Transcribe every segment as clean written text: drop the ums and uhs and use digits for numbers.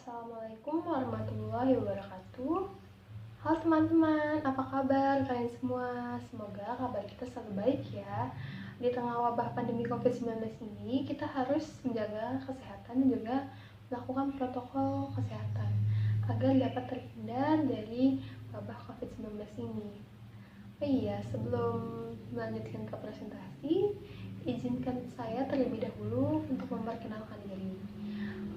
Assalamualaikum warahmatullahi wabarakatuh. Halo teman-teman, apa kabar kalian semua? Semoga kabar kita selalu baik ya. Di tengah wabah pandemi COVID-19 ini, kita harus menjaga kesehatan dan juga melakukan protokol kesehatan agar dapat terhindar dari wabah COVID-19 ini. Oh iya, sebelum melanjutkan ke presentasi, izinkan saya terlebih dahulu untuk memperkenalkan diri.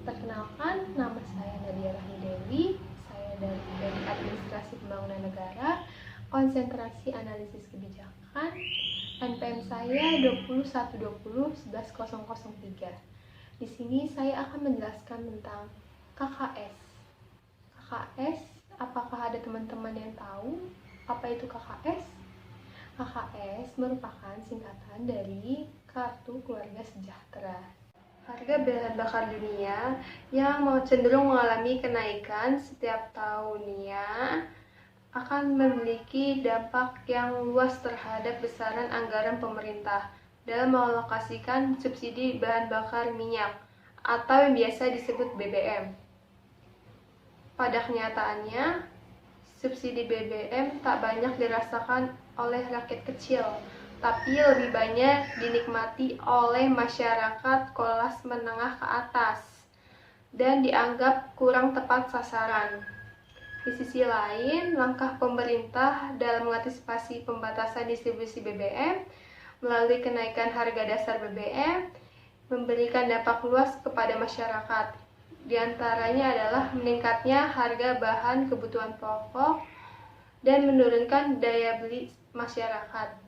Perkenalkan, nama saya Nadia Rahmi Dewi. Saya dari Administrasi Pembangunan Negara, konsentrasi analisis kebijakan. NPM saya 2120110003. Di sini saya akan menjelaskan tentang KKS. KKS, apakah ada teman-teman yang tahu apa itu KKS? KKS merupakan singkatan dari Kartu Keluarga Sejahtera. Harga bahan bakar dunia yang cenderung mengalami kenaikan setiap tahunnya akan memiliki dampak yang luas terhadap besaran anggaran pemerintah dalam mengalokasikan subsidi bahan bakar minyak atau yang biasa disebut BBM. Pada kenyataannya, subsidi BBM tak banyak dirasakan oleh rakyat kecil, tapi lebih banyak dinikmati oleh masyarakat kelas menengah ke atas dan dianggap kurang tepat sasaran. Di sisi lain, langkah pemerintah dalam mengantisipasi pembatasan distribusi BBM melalui kenaikan harga dasar BBM memberikan dampak luas kepada masyarakat. Di antaranya adalah meningkatnya harga bahan kebutuhan pokok dan menurunkan daya beli masyarakat.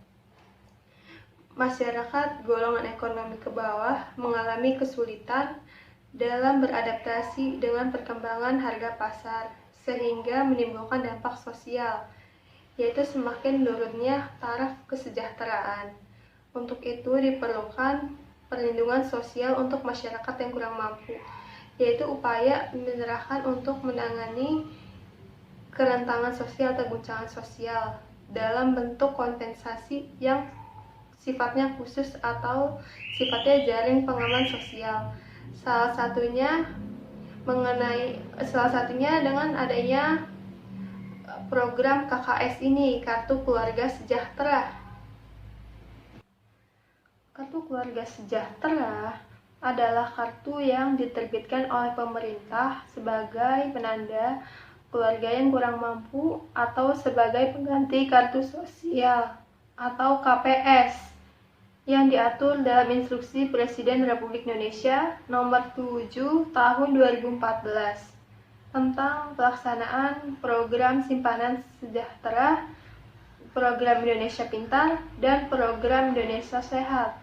Masyarakat golongan ekonomi ke bawah mengalami kesulitan dalam beradaptasi dengan perkembangan harga pasar, sehingga menimbulkan dampak sosial, yaitu semakin menurunnya taraf kesejahteraan. Untuk itu diperlukan perlindungan sosial untuk masyarakat yang kurang mampu, yaitu upaya menyerahkan untuk menangani kerentanan sosial atau guncangan sosial dalam bentuk kompensasi yang sifatnya khusus atau sifatnya jaring pengaman sosial. Salah satunya dengan adanya program KKS ini, Kartu Keluarga Sejahtera. Kartu Keluarga Sejahtera adalah kartu yang diterbitkan oleh pemerintah sebagai penanda keluarga yang kurang mampu atau sebagai pengganti kartu sosial atau KPS yang diatur dalam Instruksi Presiden Republik Indonesia Nomor 7 Tahun 2014 tentang pelaksanaan program simpanan sejahtera, program Indonesia Pintar, dan program Indonesia Sehat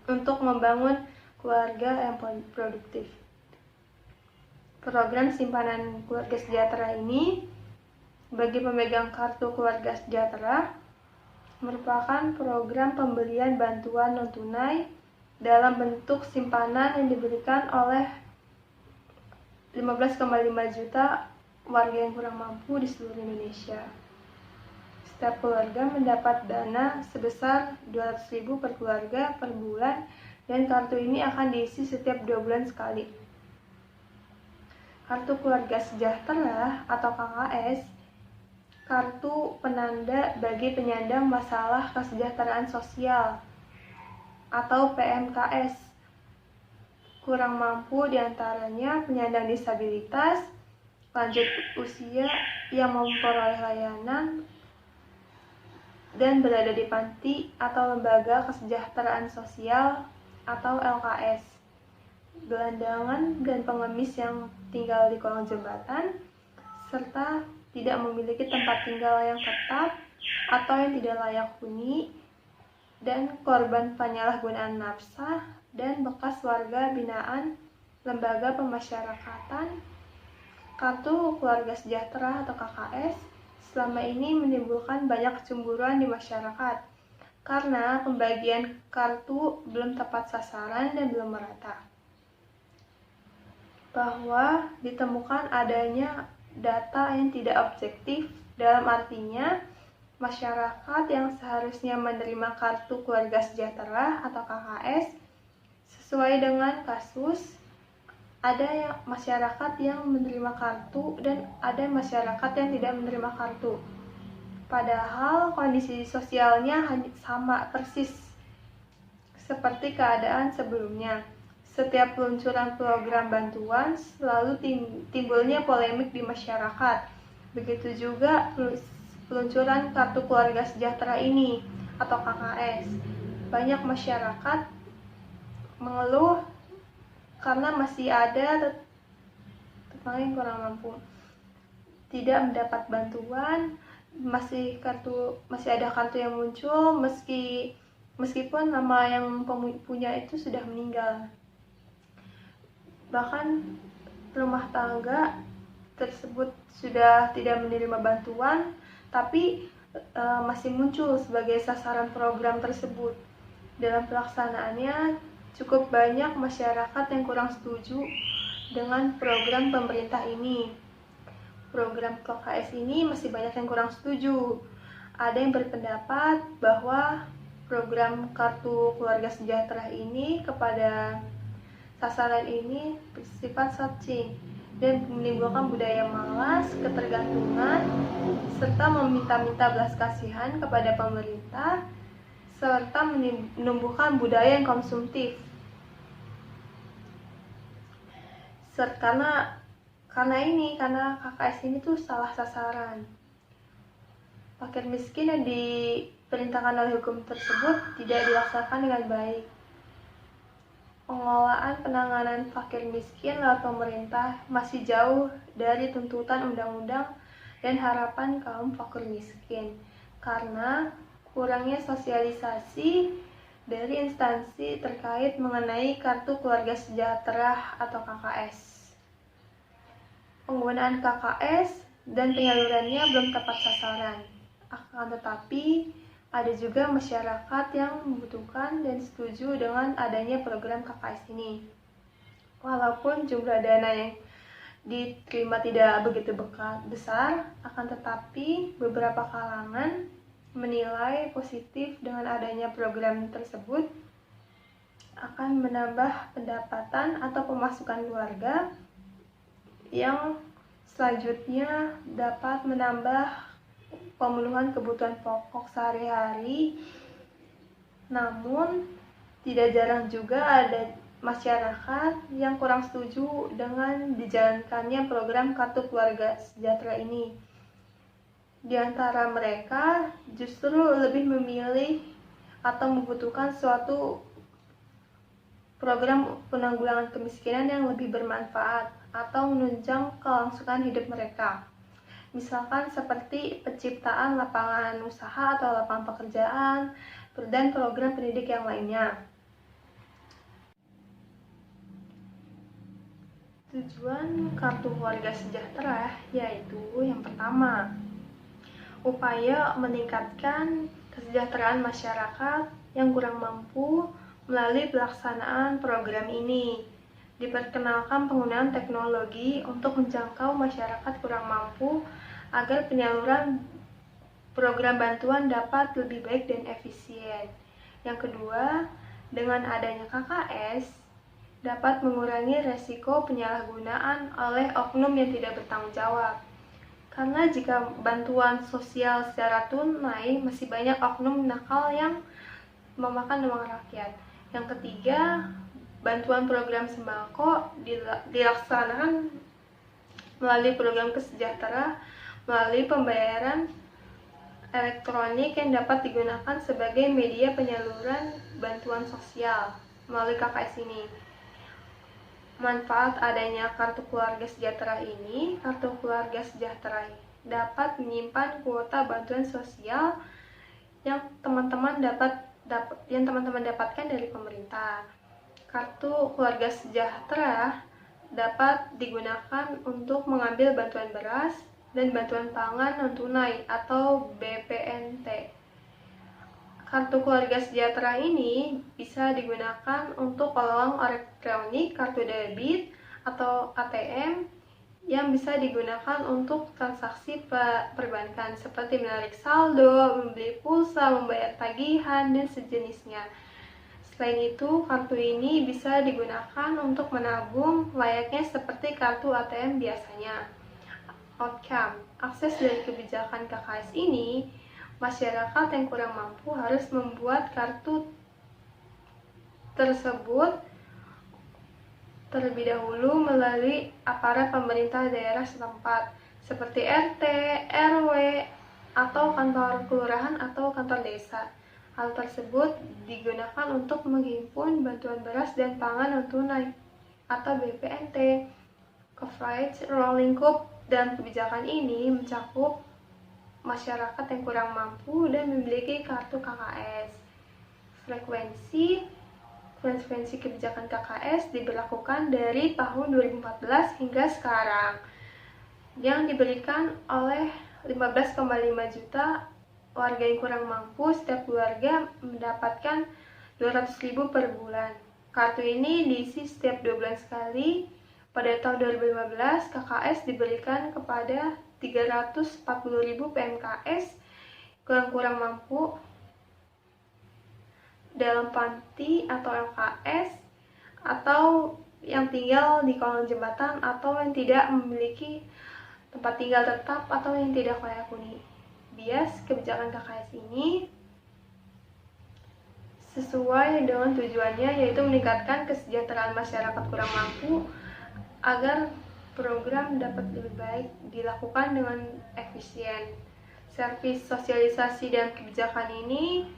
untuk membangun keluarga yang produktif. Program simpanan keluarga sejahtera ini bagi pemegang kartu keluarga sejahtera merupakan program pemberian bantuan non-tunai dalam bentuk simpanan yang diberikan oleh 15,5 juta warga yang kurang mampu di seluruh Indonesia. Setiap keluarga mendapat dana sebesar 200.000 per keluarga per bulan, dan kartu ini akan diisi setiap 2 bulan sekali. Kartu Keluarga Sejahtera atau KKS kartu penanda bagi penyandang masalah kesejahteraan sosial atau PMKS kurang mampu, diantaranya penyandang disabilitas, lanjut usia yang memperoleh layanan dan berada di panti atau lembaga kesejahteraan sosial atau LKS, gelandangan dan pengemis yang tinggal di kolong jembatan, serta tidak memiliki tempat tinggal yang tetap atau yang tidak layak huni, dan korban penyalahgunaan nafsa dan bekas warga binaan lembaga pemasyarakatan. Kartu Keluarga Sejahtera atau KKS selama ini menimbulkan banyak kecemburuan di masyarakat karena pembagian kartu belum tepat sasaran dan belum merata. Bahwa ditemukan adanya data yang tidak objektif, dalam artinya masyarakat yang seharusnya menerima kartu keluarga sejahtera atau KKS sesuai dengan kasus ada masyarakat yang menerima kartu dan ada masyarakat yang tidak menerima kartu. Padahal kondisi sosialnya sama persis seperti keadaan sebelumnya. Setiap peluncuran program bantuan selalu timbulnya polemik di masyarakat. Begitu juga peluncuran kartu keluarga sejahtera ini atau KKS. Banyak masyarakat mengeluh karena masih ada tetangga yang kurang mampu, tidak mendapat bantuan, masih ada kartu yang muncul meskipun nama yang punya itu sudah meninggal. Bahkan rumah tangga tersebut sudah tidak menerima bantuan, tapi masih muncul sebagai sasaran program tersebut. Dalam pelaksanaannya, cukup banyak masyarakat yang kurang setuju dengan program pemerintah ini. Program KKS ini masih banyak yang kurang setuju. Ada yang berpendapat bahwa program kartu keluarga sejahtera ini kepada sasaran ini bersifat searching dan menimbulkan budaya malas, ketergantungan, serta meminta-minta belas kasihan kepada pemerintah, serta menumbuhkan budaya yang konsumtif. Karena KKS ini tuh salah sasaran. Fakir miskin yang diperintahkan oleh hukum tersebut tidak dilaksanakan dengan baik. Pengelolaan penanganan fakir miskin lewat pemerintah masih jauh dari tuntutan undang-undang dan harapan kaum fakir miskin karena kurangnya sosialisasi dari instansi terkait mengenai kartu keluarga sejahtera atau KKS. Penggunaan KKS dan penyalurannya belum tepat sasaran. Akan tetapi, ada juga masyarakat yang membutuhkan dan setuju dengan adanya program KKS ini. Walaupun jumlah dana yang diterima tidak begitu besar, akan tetapi beberapa kalangan menilai positif dengan adanya program tersebut akan menambah pendapatan atau pemasukan keluarga yang selanjutnya dapat menambah pemenuhan kebutuhan pokok sehari-hari. Namun, tidak jarang juga ada masyarakat yang kurang setuju dengan dijalankannya program kartu keluarga sejahtera ini. Di antara mereka justru lebih memilih atau membutuhkan suatu program penanggulangan kemiskinan yang lebih bermanfaat atau menunjang kelangsungan hidup mereka. Misalkan seperti penciptaan lapangan usaha atau lapangan pekerjaan dan program pendidik yang lainnya. Tujuan kartu keluarga sejahtera yaitu yang pertama, upaya meningkatkan kesejahteraan masyarakat yang kurang mampu melalui pelaksanaan program ini. Diperkenalkan penggunaan teknologi untuk menjangkau masyarakat kurang mampu agar penyaluran program bantuan dapat lebih baik dan efisien. Yang kedua, dengan adanya KKS dapat mengurangi resiko penyalahgunaan oleh oknum yang tidak bertanggung jawab. Karena jika bantuan sosial secara tunai, masih banyak oknum nakal yang memakan uang rakyat. Yang ketiga, bantuan program sembako dilaksanakan melalui program kesejahteraan melalui pembayaran elektronik yang dapat digunakan sebagai media penyaluran bantuan sosial melalui KKS ini. Manfaat adanya kartu keluarga sejahtera ini, kartu keluarga sejahtera dapat menyimpan kuota bantuan sosial yang teman-teman dapatkan dari pemerintah. Kartu keluarga sejahtera dapat digunakan untuk mengambil bantuan beras dan bantuan pangan non-tunai atau BPNT. Kartu keluarga sejahtera ini bisa digunakan untuk uang elektronik, kartu debit atau ATM yang bisa digunakan untuk transaksi perbankan seperti menarik saldo, membeli pulsa, membayar tagihan, dan sejenisnya. Selain itu, kartu ini bisa digunakan untuk menabung layaknya seperti kartu ATM biasanya. Outcome, akses dari kebijakan KKS ini, masyarakat yang kurang mampu harus membuat kartu tersebut terlebih dahulu melalui aparat pemerintah daerah setempat seperti RT, RW, atau kantor kelurahan atau kantor desa. Hal tersebut digunakan untuk menghimpun bantuan beras dan pangan non-tunai atau BPNT. Coverage ruang lingkup dan kebijakan ini mencakup masyarakat yang kurang mampu dan memiliki kartu KKS. Frekuensi kebijakan KKS diberlakukan dari tahun 2014 hingga sekarang, yang diberikan oleh 15,5 juta warga yang kurang mampu. Setiap keluarga mendapatkan 200.000 per bulan. Kartu ini diisi setiap 2 bulan sekali. Pada tahun 2015, KKS diberikan kepada 340.000 PMKS yang kurang mampu dalam panti atau LKS, atau yang tinggal di kolong jembatan, atau yang tidak memiliki tempat tinggal tetap, atau yang tidak layak huni. Bias kebijakan KKS ini sesuai dengan tujuannya, yaitu meningkatkan kesejahteraan masyarakat kurang mampu agar program dapat lebih baik dilakukan dengan efisien. Servis sosialisasi dan kebijakan ini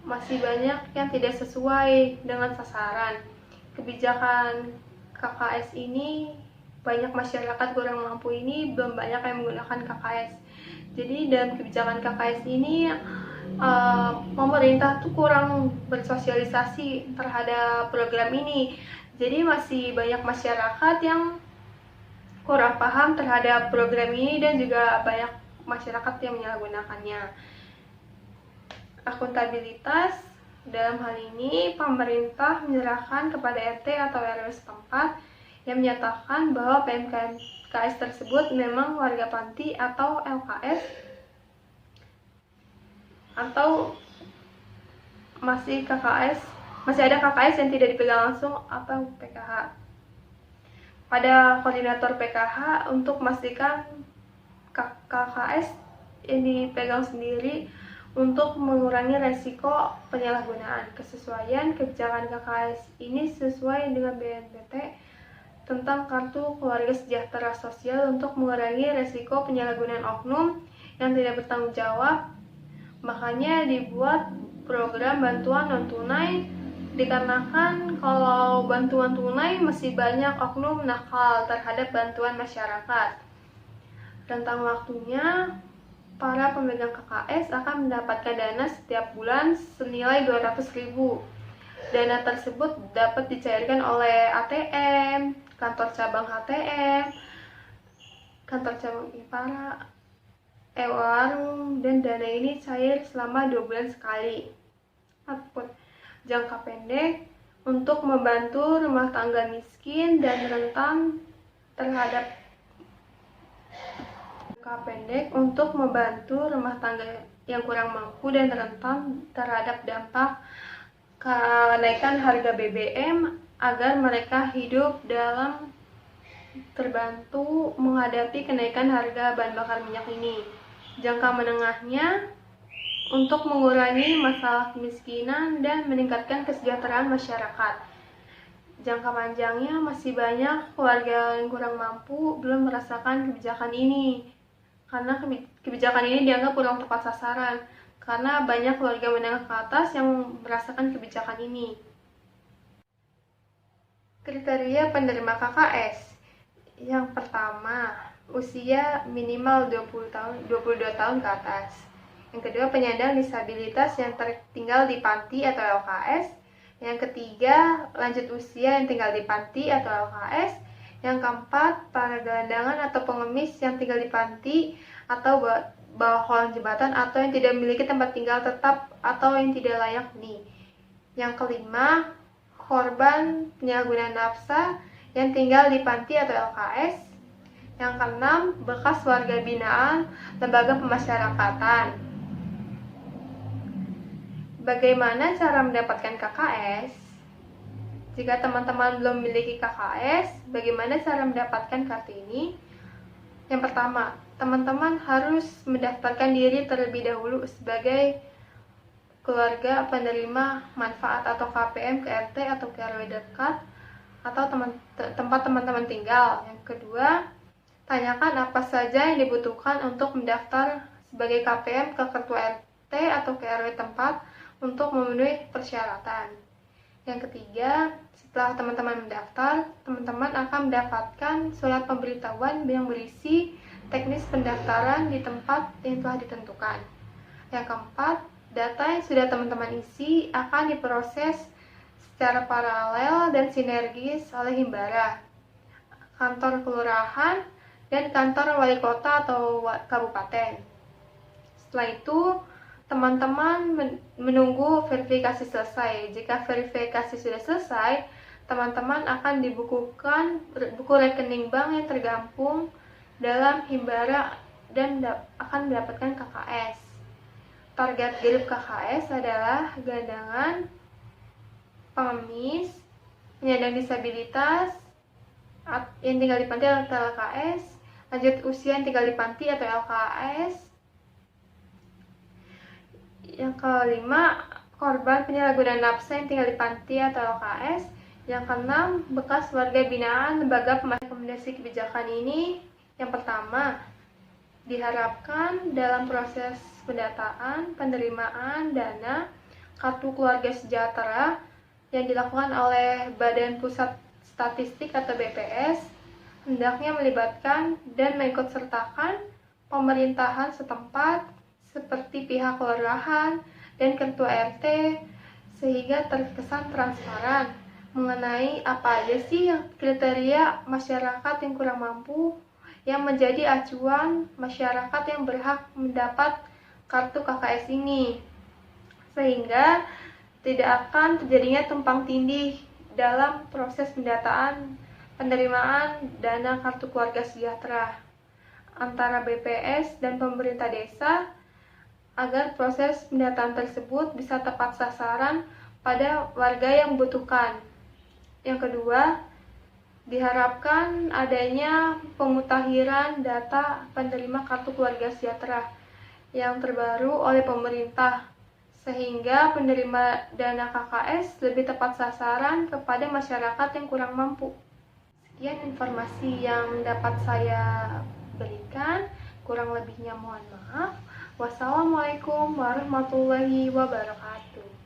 masih banyak yang tidak sesuai dengan sasaran. Kebijakan KKS ini, banyak masyarakat kurang mampu ini belum banyak yang menggunakan KKS. Jadi dalam kebijakan KKS ini pemerintah tuh kurang bersosialisasi terhadap program ini. Jadi masih banyak masyarakat yang kurang paham terhadap program ini dan juga banyak masyarakat yang menyalahgunakannya. Akuntabilitas, dalam hal ini pemerintah menyerahkan kepada RT atau RW setempat yang menyatakan bahwa PMKS tersebut memang warga panti atau LKS atau masih ada KKS yang tidak dipegang langsung atau PKH. Pada koordinator PKH untuk memastikan KKS yang dipegang sendiri untuk mengurangi resiko penyalahgunaan. Kesesuaian kebijakan KKS ini sesuai dengan BNPT tentang Kartu Keluarga Sejahtera Sosial untuk mengurangi resiko penyalahgunaan oknum yang tidak bertanggung jawab. Makanya dibuat program bantuan non-tunai, dikarenakan kalau bantuan tunai masih banyak oknum nakal terhadap bantuan masyarakat. Rentang waktunya, para pemegang KKS akan mendapatkan dana setiap bulan senilai 200.000. Dana tersebut dapat dicairkan oleh ATM, kantor cabang ATM, kantor cabang IPARA, warung, dan dana ini cair selama 2 bulan sekali. Ataupun jangka pendek untuk membantu rumah tangga miskin dan rentan terhadap untuk membantu rumah tangga yang kurang mampu dan rentan terhadap dampak kenaikan harga BBM agar mereka hidup dalam terbantu menghadapi kenaikan harga bahan bakar minyak ini. Jangka menengahnya untuk mengurangi masalah kemiskinan dan meningkatkan kesejahteraan masyarakat. Jangka panjangnya masih banyak keluarga yang kurang mampu belum merasakan kebijakan ini. Karena kebijakan ini dianggap kurang tepat sasaran, karena banyak keluarga menengah ke atas yang merasakan kebijakan ini. Kriteria penerima KKS. Yang pertama, usia minimal 22 tahun ke atas. Yang kedua, penyandang disabilitas yang tertinggal di panti atau LKS. Yang ketiga, lanjut usia yang tinggal di panti atau LKS. Yang keempat, para gelandangan atau pengemis yang tinggal di panti atau bawah kolong jembatan atau yang tidak memiliki tempat tinggal tetap atau yang tidak layak huni. Yang kelima, korban penyalahgunaan nafsa yang tinggal di panti atau LKS. Yang keenam, bekas warga binaan lembaga pemasyarakatan. Bagaimana cara mendapatkan KKS? Jika teman-teman belum memiliki KKS, bagaimana cara mendapatkan kartu ini? Yang pertama, teman-teman harus mendaftarkan diri terlebih dahulu sebagai keluarga penerima manfaat atau KPM ke RT atau ke RW dekat atau tempat teman-teman tinggal. Yang kedua, tanyakan apa saja yang dibutuhkan untuk mendaftar sebagai KPM ke ketua RT atau ke RW tempat untuk memenuhi persyaratan. Yang ketiga, setelah teman-teman mendaftar, teman-teman akan mendapatkan surat pemberitahuan yang berisi teknis pendaftaran di tempat yang telah ditentukan. Yang keempat, data yang sudah teman-teman isi akan diproses secara paralel dan sinergis oleh Himbara, kantor kelurahan, dan kantor wali kota atau kabupaten. Setelah itu, teman-teman menunggu verifikasi selesai. Jika verifikasi sudah selesai, teman-teman akan dibukukan buku rekening bank yang tergabung dalam Himbara dan akan mendapatkan KKS. Target grup KKS adalah gelandangan, pengemis, penyandang disabilitas, yang tinggal di panti atau LKS, lanjut usia yang tinggal di panti atau LKS. Yang kelima, korban penyalahgunaan nafsa yang tinggal di panti atau LKS. Yang keenam, bekas warga binaan lembaga pemasukan. Rekomendasi kebijakan ini, yang pertama, diharapkan dalam proses pendataan, penerimaan dana kartu keluarga sejahtera yang dilakukan oleh Badan Pusat Statistik atau BPS, hendaknya melibatkan dan mengikutsertakan pemerintahan setempat seperti pihak kelurahan dan ketua RT, sehingga terkesan transparan mengenai apa aja sih kriteria masyarakat yang kurang mampu yang menjadi acuan masyarakat yang berhak mendapat kartu KKS ini, sehingga tidak akan terjadinya tumpang tindih dalam proses pendataan penerimaan dana kartu keluarga sejahtera antara BPS dan pemerintah desa, agar proses pendataan tersebut bisa tepat sasaran pada warga yang membutuhkan. Yang kedua, diharapkan adanya pemutakhiran data penerima kartu keluarga sejahtera yang terbaru oleh pemerintah, sehingga penerima dana KKS lebih tepat sasaran kepada masyarakat yang kurang mampu. Sekian informasi yang dapat saya berikan, kurang lebihnya mohon maaf. Wassalamualaikum warahmatullahi wabarakatuh.